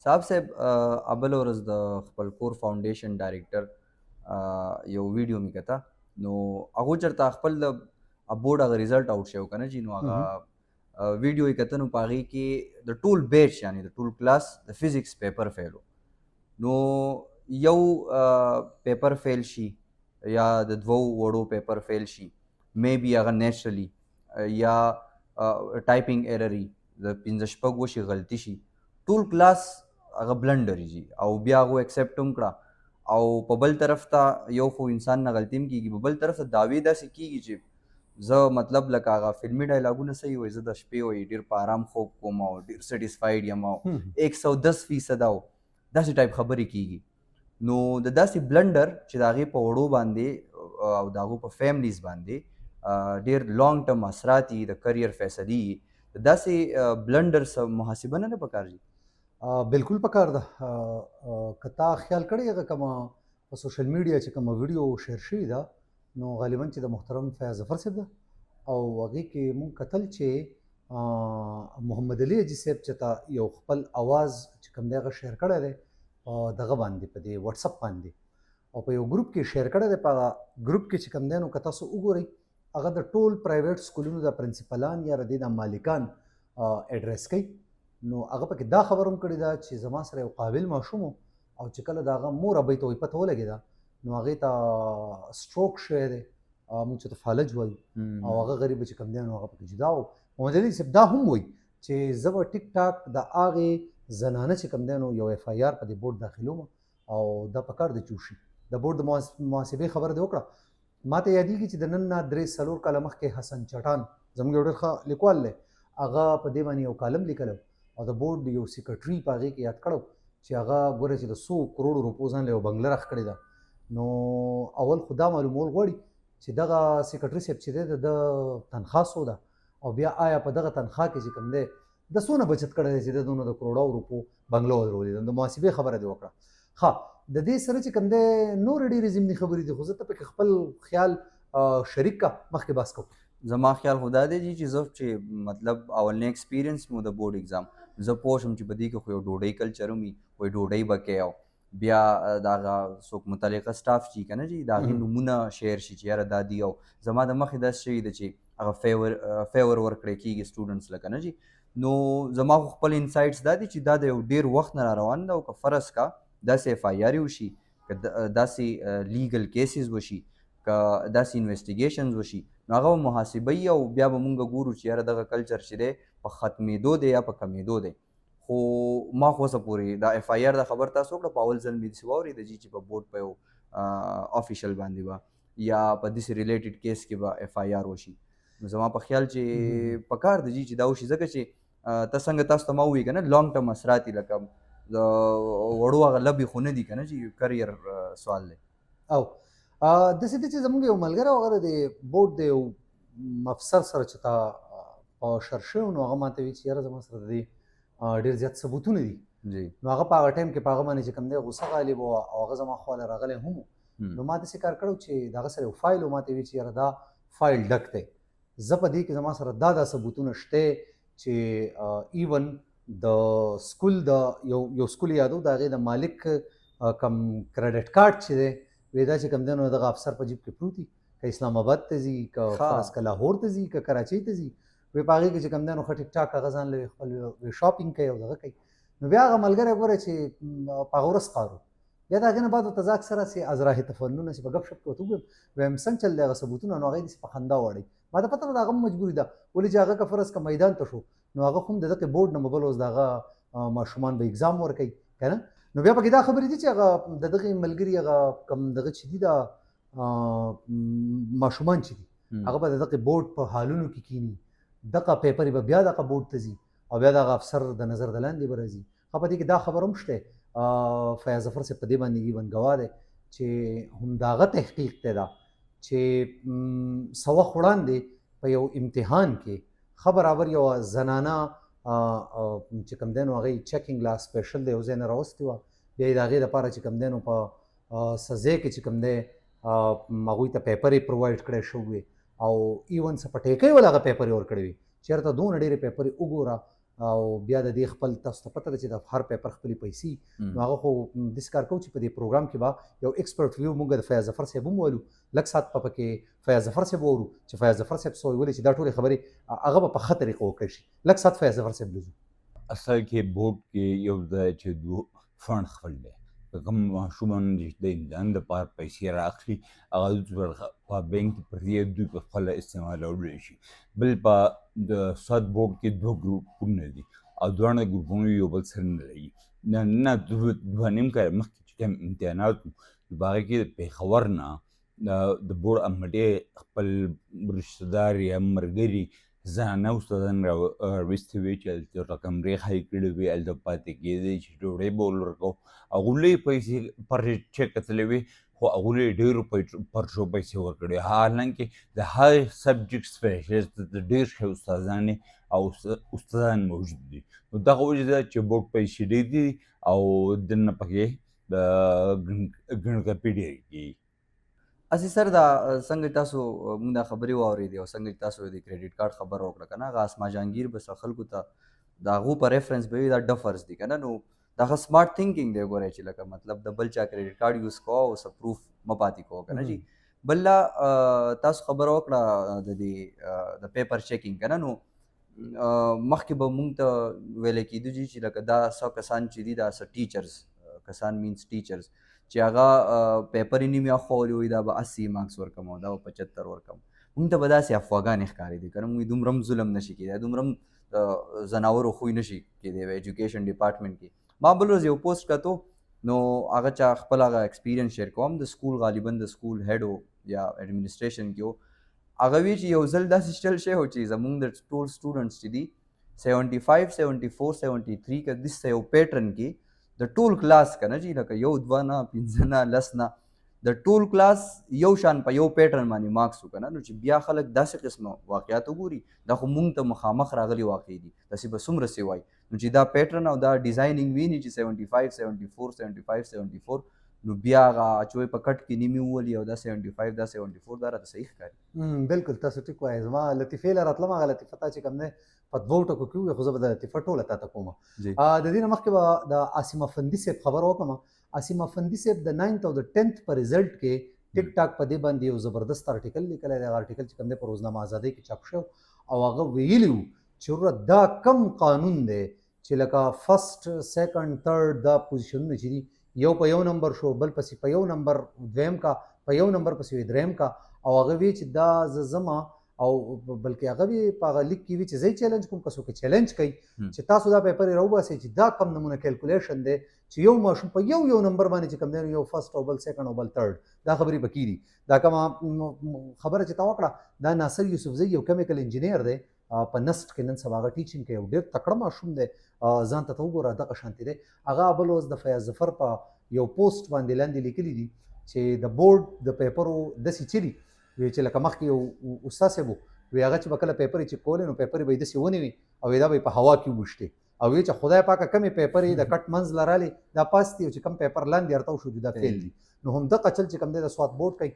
صاحب صاحب ابل ورځ د خپل کور فاونډیشن ډایریکټر یو ویډیو می کته نو هغه چرته خپل د بورډ هغه ریزلټ اوټ شو کنه جی نو هغه ویډیو یې کته نو پاغي کې د ټول بیچ یعنی د ټول کلاس د فزیکس پیپر فیلو نو یو پیپر فیل شي یا د دوو وړو پیپر فیل شي مې بي هغه نیچرلی یا ټایپینګ ایرر د 15 شپږ وشي غلطي شي ټول کلاس هغه بلنډر جی او بیا هغه ایکسپټ هم کړه او په بل طرف ته یو خو انسان نه غلطي هم کیږي په بل طرف ته دعوی داسې کیږي چې زه مطلب لکه هغه فلمي ډایلاګونه صحیح وایي زه د شپې وایي ډېر په آرام خوب کوم او ډېر سیټسفاید یم او 110% او داسې ټایپ خبرې کیږي نو د داسې بلنډر چې د هغې په وړو باندې او د هغو په فیملیز باندې ډېر لانګ ټرم اثرات د کریر فیصلې د داسې بلنډر سره محاسبه نه پکار جي بالکل پکار ده کتا خیال کړی هغه کومه په سوشل میډیا چې کومه ویډیو شیر شوې ده نو غالبا چې د محترم فیاض ظفر صاحب ده او هغې کې مونږ کتل چې محمد علي حاجي صاحب چې تا یو خپل اواز چې کوم دی هغه شیر کړی دی دغه باندې په دې واتساپ باندې او په یو ګروپ کې شیر کړی دی په ګروپ کې چې کوم دی نو که تاسو وګورئ هغه د ټول پرایویټ سکولونو د پرنسپلان یا د دې د مالکان اډریس کوي نو هغه پکې دا خبر هم کړې ده چې زما سره یو قابل ماشوم او چې کله د هغه مور ابۍ ته پته ولګېده نو هغې ته سټروک شوی دی موږ چې ته فالج وایو او هغه غریب چې کوم دی نو هغه پکې جدا و محمد علي صاحب دا هم وایي چې زه به ټیک ټاک د هغې زنانه چې کوم دی نو یو اف آی آر په دې بورډ داخلوم او دا پکار دی چې وشي د بورډ د محاسبې خبره دې وکړه ما ته یادېږي چې د نن نه 3-4 کاله مخکې حسن چټان زموږ یو ډېر ښه لیکوال دی هغه په دې باندې یو کالم لیکلی او د بورډ یو سیکرټري په هغې کې یاد کړو چې هغه ګوره چې د 100 کروڑو روپو ځان له یو بنګله راخ کړې ده نو اول خو دا معلومول غواړي چې دغه سیکرټري صاحب چې دی د تنخوا څو ده او بیا آیا په دغه تنخوا کې چې کوم دی د څونه بچت کړی دی چې د دونه د کروڑو روپو بنګله ودرولې ده د محاسبې خبره دې وکړه ښه د دې سره چې کوم دی نورې ډېرې ضمني خبرې دي خو زه ته پکې خپل خیال شریک کا مخکې بحث کوم زما خیال خدا دی چې زه چې مطلب اولنی ایکسپیرینس مو د بورډ ایگزام زه پوه شم چې په دې کې خو یو ډوډۍ کلچر هم وي وایي ډوډۍ به کوې او بیا د هغه څوک متعلقه سټاف چې که نه جي د هغې نومونه شیر شي چې یاره دا دي او زما د مخې داسې شوي ده چې هغه فیور ورکړی کېږي سټوډنټس لکه نه جي نو زما خو خپل انسایټس دا دي چې دا د یو ډېر وخت نه را روان ده او که فرض کا داسې اف آی آر وشي که داسې لیګل کیسز وشي که داسې انویسټیګیشنز وشي نو هغه به محاسبه وي او بیا به مونږ ګورو چې یاره دغه کلچر چې دی په ختمېدو دی یا په کمېدو دی خو ما خو اوسه پورې دا اف آی آر د خبر تاسو وکړه په اول ځل مې داسې واورېده جي چې په بورډ په یو افیشل باندې به یا په داسې ریلیټډ کیس کې به اف آی آر وشي نو زما په خیال چې پکار دی جي چې دا وشي ځکه چې ته څنګه تاسو ته ما ووایي که نه لانګ ټرم اثرات دي لکه د وړو هغه لبې خو نه دي که نه چې کریر سوال دی او داسې دی چې زموږ یو ملګری هغه د بورډ د یو افسر سره چې تا په شر شوی نو هغه ماته وایي چې یاره زما سره د دې ډېر زیات ثبوتونه دي نو هغه په هغه ټایم کې په هغه باندې چې کوم دی غوسه غالب و او هغه زما خواله راغلی هم نو ما داسې کار کړی چې د هغه سره یو فایل و ماته وایي چې یاره دا فایل ډک دی زه په دې کې زما سره دا ثبوتونه شته چې ایون د سکول د یو سکول یادو د هغې د مالک کم کریډټ کارت چې دی وی دا چې کوم دی نو دغه افسر په جیب کې پروت وي که اسلام آباد ته ځي که فرض که لاهور ته ځي که کراچۍ ته ځي وی په هغې کې چې کوم دی نو ښه ټیک ټاک هغه ځان له خپل شاپینګ کوي او دغه کوي نو بیا هغه ملګری ګوره چې په هغه ورځ قارو بیا د هغې نه بعد ورته زه اکثره سې ازراح تفنونه چې په ګپ شپ کې ورته وګورم وایم څنګه چل دی هغه ثبوتونه نو هغې داسې په خندا واړوي ما ته پته نه ده هغه هم مجبوري ده ولې چې هغه که فرض که میدان ته شو نو هغه خو هم د دغې بورډ نه به بل اوس د هغه ماشومان به اګزام ورکوي که نه نو بیا پکې دا خبرې دي چې هغه د دغې ملګري هغه کم دغه چې دي دا ماشومان چې دي هغه به د دغې بورډ په حالونو کې کینی دغه پیپر به بیا دغه بورډ ته ځي او بیا دغه افسر د نظر د لاندې به راځي په دې کې دا خبر هم شته فیاض ظفر صاحب په دې باندې ایون ګواه دی چې همداغه تحقیق دی دا چې څه وخت وړاندې په یو امتحان کې ښه برابر یو زنانه چې کوم دی نو هغې چیکینګ لا سپیشل د یو ځای نه راوستې وه بیا یې د هغې دپاره چې کوم دی نو په څه ځای کې چې کوم دی هغوی ته پیپر یې پرووایډ کړی شوی او ایون څه په ټیکۍ ول هغه پیپر یې ورکړی وي چېرته دونه ډېرې پیپر یې وګوره او بیا د دې خپل تاسو ته پته ده چې د هر پیپر خپلې پیسې نو هغه خو داسې کار کوو چې په دې پروګرام کې به یو ایکسپرټ ویو موږ د فیاض ظفر صاحب هم وویلو لږ ساعت په پکې فیاض ظفر صاحب وورو چې فیاض ظفر صاحب څه ویلي چې دا ټولې خبرې هغه به په ښه طریقه وکړی شي لږ ساعت فیاض ظفر صاحب لزو اصل کې بورډ کې یو ځای چې فنډ خپل دی که کوم ماشومان چې د امتحان دپاره پیسې رااخلي هغه په بینک کې پرتې دوی په خپله استعمالولی شي بل په د سواد بورډ کې دوه ګروپونه دي او دواړه ګروپونه یو بل سره نه لګي نه دوه نیم کاله مخکې چې کوم امتحانات وو په هغې کې د پېښور نه د بورډ امډې خپل رشته دار یا ملګري زنانه استادان راویستې وې چې هلته رقمرې خالي کړې وې هلته پاتې کېدی چې ډوډۍ به ول ورکوو هغوی له پیسې پر چیک کتلې وې خو هغوی له ډېرو پرچو پیسې ورکړې حالانکې د هر سبجیکټ سپیشلیسټ د ډېر ښه استادان او استادان موجود دي نو دغه وجې ده چې بورډ پیسې ډېر دي او دننه پکې د ګڼکپي ډېرې کېږي اسی سر دا څنګه تاسو موږ دا خبرې واورېدې او څنګه تاسو د کریډټ کارت خبره وکړه که نه هغه اسما جهانګیر به خلکو ته د هغو په ریفرنس به وي دا ډفرز دي که نه نو دا ښه سمارټ تھنکینګ دی ګورئ چې لکه مطلب د بل چا کریډټ کارت یوز کوه او څه پروف مه پاتې کوه که نه جي بل تاسو خبره وکړه د دې د پیپر چیکینګ که نه نو مخکې به مونږ ته ویلی کېدو چې لکه دا څه کسان چې دي دا څه ټیچرز کسان مینس ټیچرز چې هغه پیپر یې نیم اخولی وي دا به 80 مارکس ورکم او دا به 75 ورکم مونږ ته به داسې افواګانې ښکارېدي که نه مونږ دومره هم ظلم نشي کېدی دومره هم زناورو خوی نشي کېدی په ایجوکیشن ډپارټمنټ کې ما بل ورځ یو پوسټ کتو نو هغه چا خپل هغه ایکسپیرینس شیر کوم د سکول غالبا د سکول هیډ یا ایډمنسټریشن کې و هغه وی چې یو ځل داسې چل شی و چې زمونږ د ټول سټوډنټس چې دي 75 74 73 که داسې یو پیټرن کې د ټول کلاس که نه جي لکه یو دوه نه پنځه نه لس نه د ټول کلاس یو شان په یو پیټرن باندې مارکس و که نه نو چې بیا خلک داسې قسمه واقعات وګوري دا خو مونږ ته مخامخ راغلي واقع دي داسې به څومره څه وایي نو چې دا پیټرن او دا ډیزاینینګ ویني چې 75 74 75 74 نو بیا هغه اچوی په کټ کې نیمې وولي او دا 75 دا 74 دا راته صحیح ښکاري بالکل تاسو ټیک وایي زما لطیفې له راتلم هغه لطیفه تا چې کوم دی په دوو ټکو کې ووایي خو زه به د لطیفه ټوله تا ته کوم د دې نه مخکې به د عاصم افندي صاحب خبره وکړم عاصم افندي صاحب د 9th او د 10th په رزلټ کې ټیک ټاک په دې باندې یو زبردست ارټیکل لیکلی دی هغه ارټیکل چې کوم دی په روزنامه ازادۍ کې چاپ شو او هغه ویلي وو چې دا کم قانون دی چې لکه فرست سیکنډ تھرډ دا پوزیشنونه چې دي یو په یو نمبر شو بل پسې په یو نمبر دویم کا په یو نمبر پسې دریم کا او هغه وی چې دا زما او بلکې هغه وی په هغه لیک کې وی چې زه چیلنج کوم کسو کې چیلنج کوي چې تاسو دا پیپر راوباسئ چې دا کم نمونه کیلکولیشن دی چې یو ماشوم په یو نمبر باندې چې کم دی یو فرست او بل سیکنډ او بل تھرډ دا خبرې پکې دي دا کوم خبره چې تا وکړه دا ناصر یوسفزی یو کیمیکل انجینیر دی په نسټ کې نن سبا هغه ټیچینګ کوي ډېر تکړه ماشوم دی ځان ته وګوره دغه شانتي دی هغه بل اوس د فیاض ظفر په یو پوسټ باندې لاندې لیکلي دي چې د بورډ د پیپرو داسې چلی وی چې لکه مخکې یو استاد صاحب وی هغه چې به کله پیپر یې چې کولې نو پیپر به یې داسې ونیوي او دا به یې په هوا کې وویشتې او وی چې خدای پاکه کمې پیپر یې د کټ منځ لرالې دا پاس دي او چې کم پیپر لاندې ارتاو شو دا فیل دي نو همدغه چل چې کم دی د سواد بورډ کوي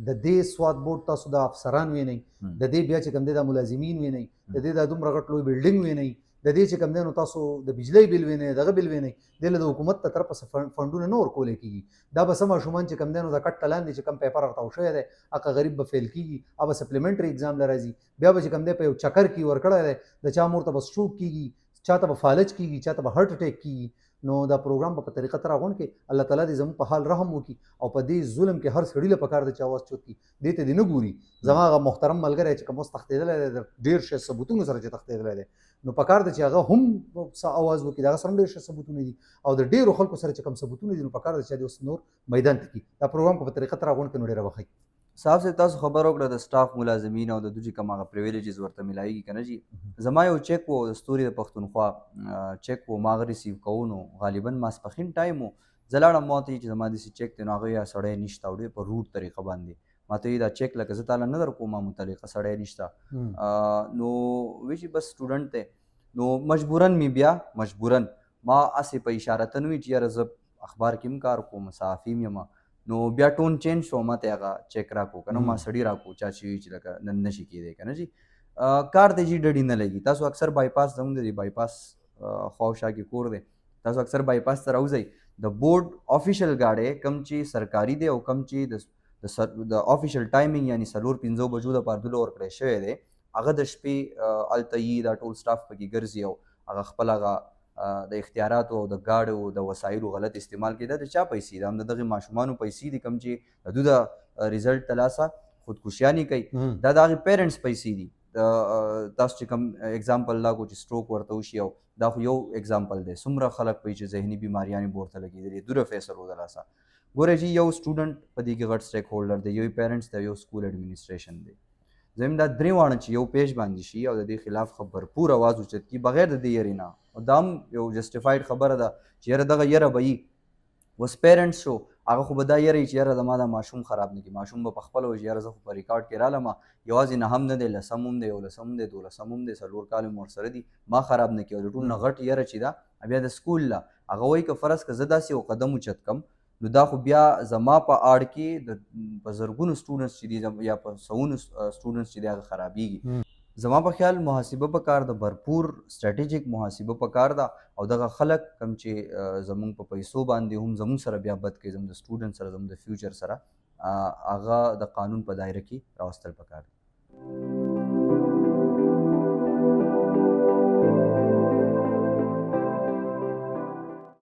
د دې سواد بورډ تاسو د افسران وینئ د دې بیا چې کم دی د ملازمین وینئ د دې د دومره غټ لوی بلډینګ وینئ د دې چې کم دی نو تاسو د بجلی بل وینئ دغه بل وینئ دې له د حکومت ته طرفه فنډونه نه ورکولی کېږي دا به څه ماشومان چې کم دی نو د کټ لاندې چې کم پیپر ورته شوی دی هغه غریب به فیل کېږي هغه به سپلیمنټري اگزام له راځي بیا به چې کم دی په یو چکر کې ورکړی دی د چا مور ته به سټروک کېږي چا ته به فالج کېږي چا ته به هارټ اټیک کېږي نو دا پروګرام په طریقه تر غون کې الله تعالی دې زموږ په حال رحم وکړي او په دې ظلم کې هر سړي له پکار د چا واس چوت کی دې ته دې نه ګوري زما هغه محترم ملګری چې کوم تختیدل دی ډیر شه ثبوتونه سره چې تختیدل دی نو پکار د چې هغه هم आवाज وکړي دا سره ډیر شه ثبوتونه دي او د ډیرو خلکو سره چې کوم ثبوتونه دي نو پکار د چې اوس نور میدان ته کی دا پروګرام په طریقه تر غون کې نو ډیر وخی صاحب سے تاسو خبر وکړه د سټاف ملازمین او د دوی کوم هغه پریویلیجز ورته ملایږي کنه جی زما یو چیک وو د ستوري د پښتونخوا چیک وو ما ریسیو کوو نو غالبا ماسپخین ټایم وو زلاړه موته چې زما د چیک ته نو هغه یا سړی نشته او په روټ طریقه باندې ماته دا چیک لکه زه تعالی نه در کوم متعلقه سړی نشته نو وی چې بس سټوډنټ ته نو مجبورن می بیا مجبورن ما اسې په اشاره تنوي چې یاره زه اخبار کې هم کار کوم صحافي یم نو بیا ټون چینج شو ما ته هغه چیک راکو کنه ما سړی راکو چا چې لکه نن نشي کېدی کنه جی کار ته جی ډډې نه لګي. تاسو اکثر بایپاس زموږ د بایپاس خواوشا کې کور دی، تاسو اکثر بایپاس ته راوځئ، د بورډ آفیشل ګاډی کم چې سرکاري دی او کم چې د آفیشل ټایمینګ یعنی 4-5 بجو دپاره دوله ورکړی شوی دی، هغه د شپې هلته یي، دا ټول سټاف پکې ګرځي او هغه خپل هغه د اختیاراتو او د ګاډو د وسایلو غلط استعمال کوي. دا د چا پیسې دي؟ هم د دغې ماشومانو پیسې دي، کم چې د دوی د ریزلټ د لاسه خودکشیانې کوي. دا د هغې پیرنټس پیسې دي. تاسو چې کوم اگزامپل لا کو چې سټروک ورته وشي، او دا خو یو اگزامپل دی، څومره خلک پوهېږي چې ذهني بیماریانې به ورته لګېدلې دوره فیصلو د لاسه. ګوره چې یو سټوډنټ په دې کې غټ سټیک هولډر دی، یو یې پیرنټس دی، یو سکول اډمنسټریشن دی. زموږ دا درې واړه چې یو پیج باندې شي او د دې خلاف بھرپور آواز اوچت کړي بغیر د دې یرې نه، او دا هم یو جسټیفاید خبره ده چې یاره دغه یره به وي. اوس پیرنټس شو، هغه خو به دا یره چې یاره زما دا ماشوم خراب نه کړي، ماشوم به په خپله وایي چې یاره زه خو په ریکارډ کې رالم، یوازې 9 نه دی، 10 هم دی، 11 هم دی، 12 هم دی، 4 کال هم ورسره دي، ما خراب نه کړي. او د ټول نه غټ یره چې ده بیا د سکول له هغه وایي که فرض که زه داسې یو قدم اوچت کړم، نو دا خو بیا زما په اړ کې د په زرګونو سټوډنټس چې دي یا په سوونو سټوډنټس چې دي هغه خرابېږي. زما په خیال محاسبه پکار ده، بھرپور سټریټیجک محاسبه پکار ده، او دغه خلک کم چې زموږ په پیسو باندې هم زموږ سره بیا بد کوي، زموږ د سټوډنټ سره، زموږ د فیوچر سره، هغه د قانون په دایره کې راوستل پکار دي.